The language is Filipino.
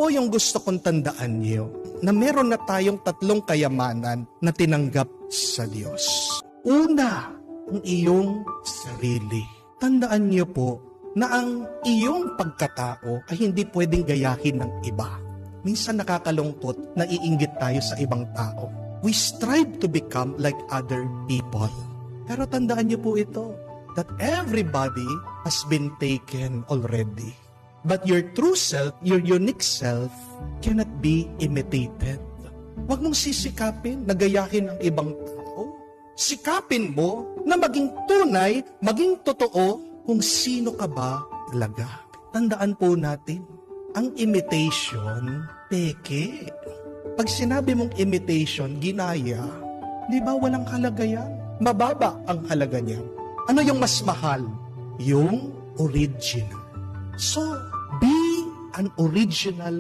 po yung gusto kong tandaan niyo, na meron na tayong tatlong kayamanan na tinanggap sa Diyos. Una, ang iyong sarili. Tandaan niyo po na ang iyong pagkatao ay hindi pwedeng gayahin ng iba. Minsan nakakalungkot, naiinggit tayo sa ibang tao. We strive to become like other people. Pero tandaan niyo po ito, that everybody has been taken already. But your true self, your unique self, cannot be imitated. Huwag mong sisikapin na gayahin ang ibang tao. Sikapin mo na maging tunay, maging totoo kung sino ka ba talaga. Tandaan po natin, ang imitation, peke. Pag sinabi mong imitation, ginaya, di ba walang halaga yan? Mababa ang halaga niya. Ano yung mas mahal? Yung original. So, be an original